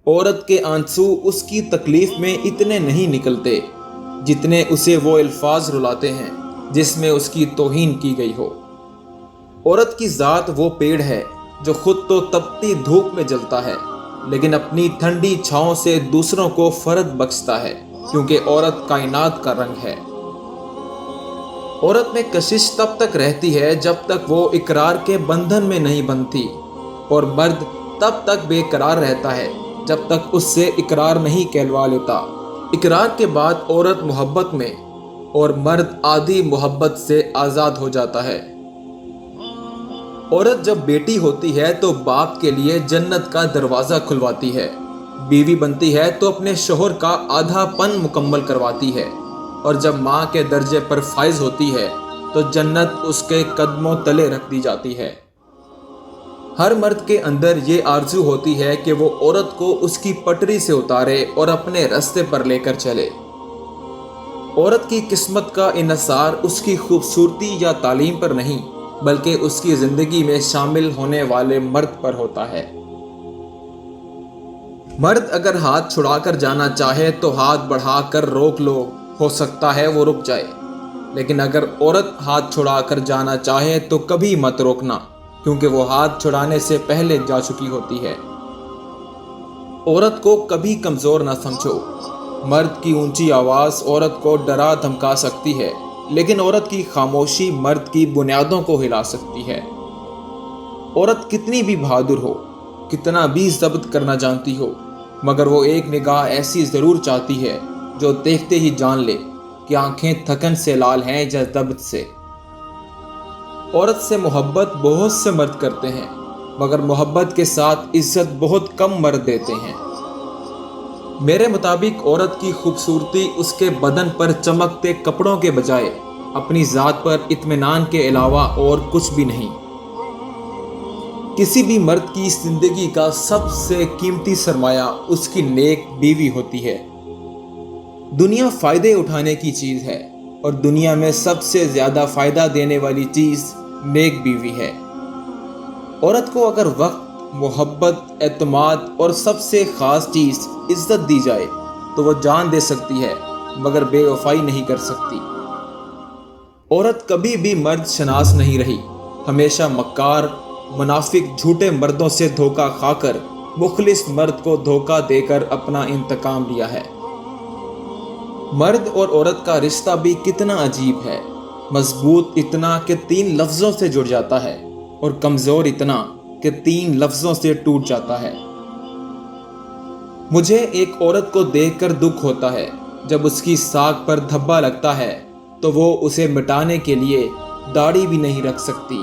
عورت کے آنسو اس کی تکلیف میں اتنے نہیں نکلتے جتنے اسے وہ الفاظ رلاتے ہیں جس میں اس کی توہین کی گئی ہو۔ عورت کی ذات وہ پیڑ ہے جو خود تو تپتی دھوپ میں جلتا ہے لیکن اپنی ٹھنڈی چھاؤں سے دوسروں کو فرد بخشتا ہے، کیونکہ عورت کائنات کا رنگ ہے۔ عورت میں کشش تب تک رہتی ہے جب تک وہ اقرار کے بندھن میں نہیں بندھتی، اور مرد تب تک بے قرار رہتا ہے جب تک اس سے اقرار نہیں کہلوا لیتا۔ اقرار کے بعد عورت محبت میں اور مرد آدھی محبت سے آزاد ہو جاتا ہے۔ عورت جب بیٹی ہوتی ہے تو باپ کے لیے جنت کا دروازہ کھلواتی ہے، بیوی بنتی ہے تو اپنے شوہر کا آدھا پن مکمل کرواتی ہے، اور جب ماں کے درجے پر فائز ہوتی ہے تو جنت اس کے قدموں تلے رکھ دی جاتی ہے۔ ہر مرد کے اندر یہ آرزو ہوتی ہے کہ وہ عورت کو اس کی پٹری سے اتارے اور اپنے راستے پر لے کر چلے۔ عورت کی قسمت کا انحصار اس کی خوبصورتی یا تعلیم پر نہیں، بلکہ اس کی زندگی میں شامل ہونے والے مرد پر ہوتا ہے۔ مرد اگر ہاتھ چھڑا کر جانا چاہے تو ہاتھ بڑھا کر روک لو، ہو سکتا ہے وہ رک جائے، لیکن اگر عورت ہاتھ چھڑا کر جانا چاہے تو کبھی مت روکنا، کیونکہ وہ ہاتھ چھڑانے سے پہلے جا چکی ہوتی ہے۔ عورت کو کبھی کمزور نہ سمجھو۔ مرد کی اونچی آواز عورت کو ڈرا دھمکا سکتی ہے، لیکن عورت کی خاموشی مرد کی بنیادوں کو ہلا سکتی ہے۔ عورت کتنی بھی بہادر ہو، کتنا بھی ضبط کرنا جانتی ہو، مگر وہ ایک نگاہ ایسی ضرور چاہتی ہے جو دیکھتے ہی جان لے کہ آنکھیں تھکن سے لال ہیں یا ضبط سے۔ عورت سے محبت بہت سے مرد کرتے ہیں، مگر محبت کے ساتھ عزت بہت کم مرد دیتے ہیں۔ میرے مطابق عورت کی خوبصورتی اس کے بدن پر چمکتے کپڑوں کے بجائے اپنی ذات پر اطمینان کے علاوہ اور کچھ بھی نہیں۔ کسی بھی مرد کی زندگی کا سب سے قیمتی سرمایہ اس کی نیک بیوی ہوتی ہے۔ دنیا فائدے اٹھانے کی چیز ہے، اور دنیا میں سب سے زیادہ فائدہ دینے والی چیز نیک بیوی ہے۔ عورت کو اگر وقت، محبت، اعتماد اور سب سے خاص چیز عزت دی جائے تو وہ جان دے سکتی ہے، مگر بے وفائی نہیں کر سکتی۔ عورت کبھی بھی مرد شناس نہیں رہی، ہمیشہ مکار، منافق، جھوٹے مردوں سے دھوکہ کھا کر مخلص مرد کو دھوکہ دے کر اپنا انتقام لیا ہے۔ مرد اور عورت کا رشتہ بھی کتنا عجیب ہے، مضبوط اتنا کہ 3 لفظوں سے جڑ جاتا ہے، اور کمزور اتنا کہ 3 لفظوں سے ٹوٹ جاتا ہے۔ مجھے ایک عورت کو دیکھ کر دکھ ہوتا ہے، جب اس کی ساکھ پر دھبا لگتا ہے تو وہ اسے مٹانے کے لیے داڑھی بھی نہیں رکھ سکتی۔